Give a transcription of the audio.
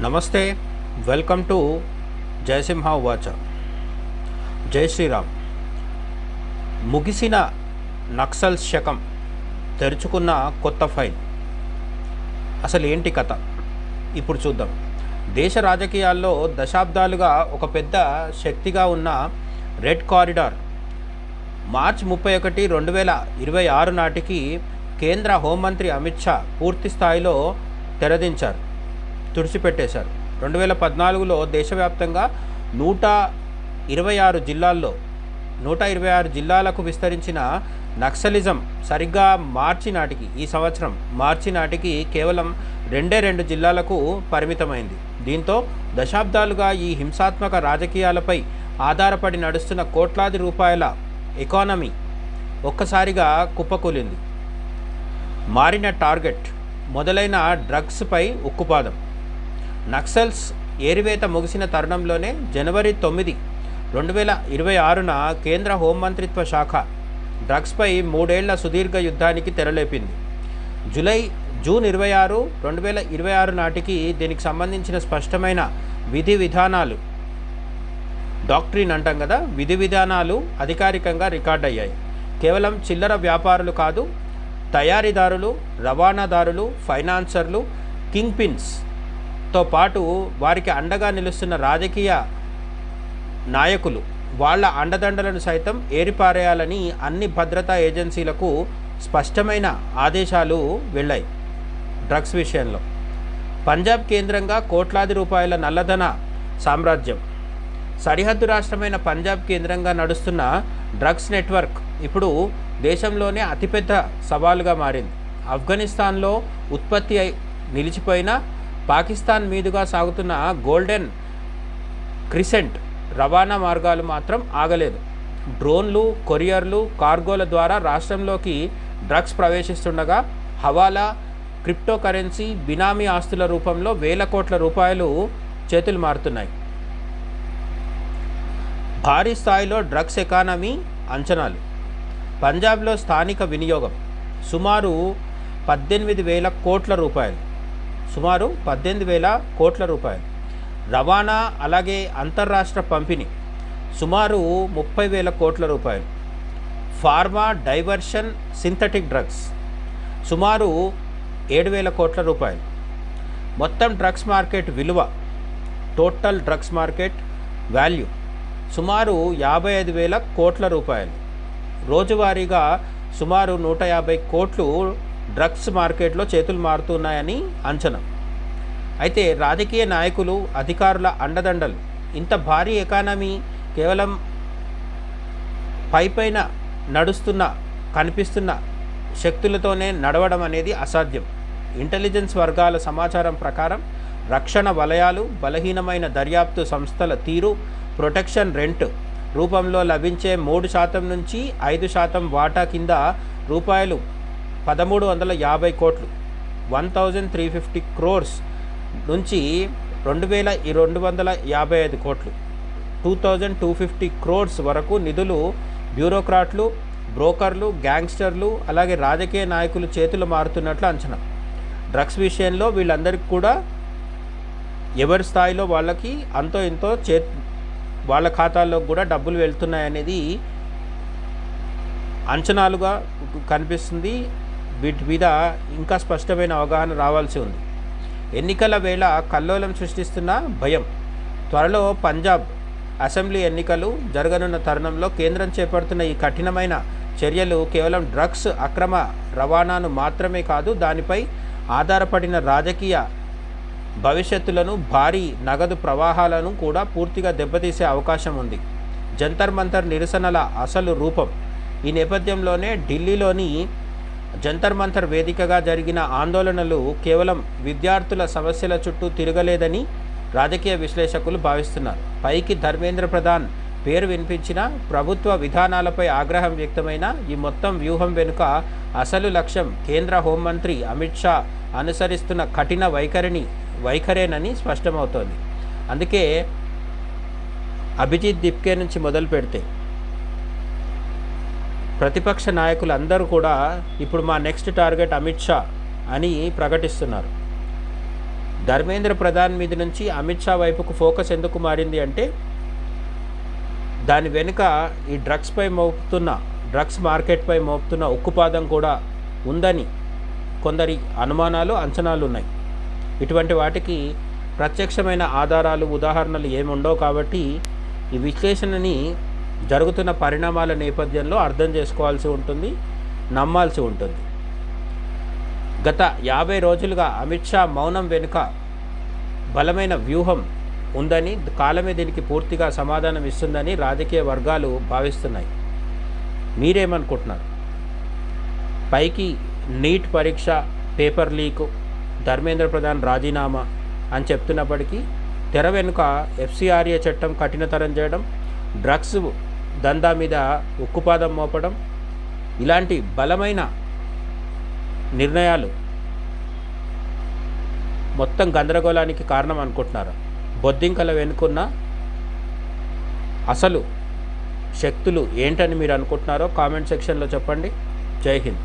నమస్తే, welcome to Jayasimha వాచ. జై శ్రీరామ్. ముగిసిన నక్సల్ శకం తెరుచుకున్న కొత్త ఫైల్. అసలు ఏంటి కథ ఇప్పుడు చూద్దాం. దేశ రాజకీయాల్లో దశాబ్దాలుగా ఒక పెద్ద శక్తిగా ఉన్న రెడ్ కారిడార్ మార్చి 31, 2026 నాటికి కేంద్ర హోంమంత్రి అమిత్ షా పూర్తి స్థాయిలో తెరదించారు, తుడిచిపెట్టేశారు. 2014లో దేశవ్యాప్తంగా 126 జిల్లాలకు విస్తరించిన నక్సలిజం సరిగ్గా ఈ సంవత్సరం మార్చి నాటికి కేవలం 2 జిల్లాలకు పరిమితమైంది. దీంతో దశాబ్దాలుగా ఈ హింసాత్మక రాజకీయాలపై ఆధారపడి నడుస్తున్న కోట్లాది రూపాయల ఎకానమీ ఒక్కసారిగా కుప్పకూలింది. మారిన టార్గెట్, మొదలైన డ్రగ్స్పై ఉక్కుపాదం. నక్సల్స్ ఏరివేత ముగిసిన తరుణంలోనే జనవరి 9, 2026న కేంద్ర హోంమంత్రిత్వ శాఖ డ్రగ్స్పై 3 ఏళ్ల సుదీర్ఘ యుద్ధానికి తెరలేపింది. జూన్ 26, 2026 నాటికి దీనికి సంబంధించిన స్పష్టమైన విధి విధానాలు, డాక్ట్రిన్ అంటాం కదా, విధి విధానాలు అధికారికంగా రికార్డయ్యాయి. కేవలం చిల్లర వ్యాపారులు కాదు, తయారీదారులు, రవాణాదారులు, ఫైనాన్సర్లు, కింగ్ పిన్స్తో పాటు వారికి అండగా నిలుస్తున్న రాజకీయ నాయకులు, వాళ్ళ అండదండలను సైతం ఏరిపారేయాలని అన్ని భద్రతా ఏజెన్సీలకు స్పష్టమైన ఆదేశాలు వెళ్ళాయి. డ్రగ్స్ విషయంలో పంజాబ్ కేంద్రంగా కోట్లాది రూపాయల నల్లధన సామ్రాజ్యం. సరిహద్దు రాష్ట్రమైన పంజాబ్ కేంద్రంగా నడుస్తున్న డ్రగ్స్ నెట్వర్క్ ఇప్పుడు దేశంలోనే అతిపెద్ద సవాలుగా మారింది. ఆఫ్ఘనిస్తాన్లో ఉత్పత్తి నిలిచిపోయిన పాకిస్తాన్ మీదుగా సాగుతున్న గోల్డెన్ క్రిసెంట్ రవాణా మార్గాలు మాత్రం ఆగలేదు. డ్రోన్లు, కొరియర్లు, కార్గోల ద్వారా రాష్ట్రంలోకి డ్రగ్స్ ప్రవేశిస్తుండగా హవాలా, క్రిప్టో కరెన్సీ, బినామీ ఆస్తుల రూపంలో వేల కోట్ల రూపాయలు చేతులు మారుతున్నాయి. భారీ స్థాయిలో డ్రగ్స్ ఎకానమీ అంచనాలు. పంజాబ్లో స్థానిక వినియోగం సుమారు 18,000 కోట్ల రూపాయలు. రవాణా అలాగే అంతర్రాష్ట్ర పంపిణీ సుమారు 30,000 కోట్ల రూపాయలు. ఫార్మా, డైవర్షన్, సింథటిక్ డ్రగ్స్ సుమారు 7,000 కోట్ల రూపాయలు. మొత్తం డ్రగ్స్ మార్కెట్ విలువ, టోటల్ డ్రగ్స్ మార్కెట్ వాల్యూ సుమారు 55,000 కోట్ల రూపాయలు. రోజువారీగా సుమారు 150 కోట్లు డ్రగ్స్ మార్కెట్లో చేతులు మారుతున్నాయని అంచనా. అయితే రాజకీయ నాయకులు, అధికారుల అండదండలు, ఇంత భారీ ఎకానమీ కేవలం పైపైన కనిపిస్తున్న శక్తులతోనే నడవడం అనేది అసాధ్యం. ఇంటెలిజెన్స్ వర్గాల సమాచారం ప్రకారం రక్షణ వలయాలు, బలహీనమైన దర్యాప్తు సంస్థల తీరు, ప్రొటెక్షన్ రెంట్ రూపంలో లభించే 3% నుంచి 5% వాటా కింద రూపాయలు 1,350 కోట్లు, 1,350 క్రోర్స్ నుంచి 2,255 కోట్లు, 2,250 క్రోర్స్ వరకు నిధులు బ్యూరోక్రాట్లు, బ్రోకర్లు, గ్యాంగ్స్టర్లు అలాగే రాజకీయ నాయకులు చేతులు మారుతున్నట్లు అంచనా. డ్రగ్స్ విషయంలో వీళ్ళందరికీ కూడా ఎవరి స్థాయిలో వాళ్ళకి అంతో ఇంతో వాళ్ళ ఖాతాల్లో కూడా డబ్బులు వెళ్తున్నాయనేది అంచనాలుగా కనిపిస్తుంది. వీటి మీద ఇంకా స్పష్టమైన అవగాహన రావాల్సి ఉంది. ఎన్నికల వేళ కల్లోలం సృష్టిస్తున్న భయం. త్వరలో పంజాబ్ అసెంబ్లీ ఎన్నికలు జరగనున్న తరుణంలో కేంద్రం చేపడుతున్న ఈ కఠినమైన చర్యలు కేవలం డ్రగ్స్ అక్రమ రవాణాను మాత్రమే కాదు, దానిపై ఆధారపడిన రాజకీయ భవిష్యత్తులను, భారీ నగదు ప్రవాహాలను కూడా పూర్తిగా దెబ్బతీసే అవకాశం ఉంది. జంతర్ మంతర్ నిరసనల అసలు రూపం. ఈ నేపథ్యంలోనే ఢిల్లీలోని జంతర్ మంతర్ వేదికగా జరిగిన ఆందోళనలు కేవలం విద్యార్థుల సమస్యల చుట్టూ తిరగలేదని రాజకీయ విశ్లేషకులు భావిస్తున్నారు. పైకి ధర్మేంద్ర ప్రధాన్ పేరు వినిపించిన ప్రభుత్వ విధానాలపై ఆగ్రహం వ్యక్తమైన ఈ మొత్తం వ్యూహం వెనుక అసలు లక్ష్యం కేంద్ర హోంమంత్రి అమిత్ షా అనుసరిస్తున్న కఠిన వైఖరేనని స్పష్టమవుతోంది. అందుకే అభిజిత్ దిప్కే నుంచి మొదలు పెడితే ప్రతిపక్ష నాయకులు అందరూ కూడా ఇప్పుడు మా నెక్స్ట్ టార్గెట్ అమిత్ షా అని ప్రకటిస్తున్నారు. ధర్మేంద్ర ప్రధాన్ మీద నుంచి అమిత్ షా వైపుకు ఫోకస్ ఎందుకు మారింది అంటే దాని వెనుక ఈ డ్రగ్స్ మార్కెట్పై మోపుతున్న ఉక్కుపాదం కూడా ఉందని కొందరి అనుమానాలు, అంచనాలు ఉన్నాయి. ఇటువంటి వాటికి ప్రత్యక్షమైన ఆధారాలు, ఉదాహరణలు ఏముండవు కాబట్టి ఈ విశ్లేషణని జరుగుతున్న పరిణామాల నేపథ్యంలో అర్థం చేసుకోవాల్సి ఉంటుంది, నమ్మాల్సి ఉంటుంది. గత 50 రోజులుగా అమిత్ షా మౌనం వెనుక బలమైన వ్యూహం ఉందని, కాలమే దీనికి పూర్తిగా సమాధానం ఇస్తుందని రాజకీయ వర్గాలు భావిస్తున్నాయి. మీరేమనుకుంటున్నారు? పైకి నీట్ పరీక్ష పేపర్ లీకు, ధర్మేంద్ర ప్రధాన్ రాజీనామా అని చెప్తున్నప్పటికీ తెర వెనుక FCRA చట్టం కఠినతరం చేయడం, డ్రగ్స్ దందా మీద ఉక్కుపాదం మోపడం, ఇలాంటి బలమైన నిర్ణయాలు మొత్తం గందరగోళానికి కారణం అనుకుంటున్నారు. బొద్దింకల వెనుకున్న అసలు శక్తులు ఏంటని మీరు అనుకుంటున్నారో కామెంట్ సెక్షన్లో చెప్పండి. జై హింద్.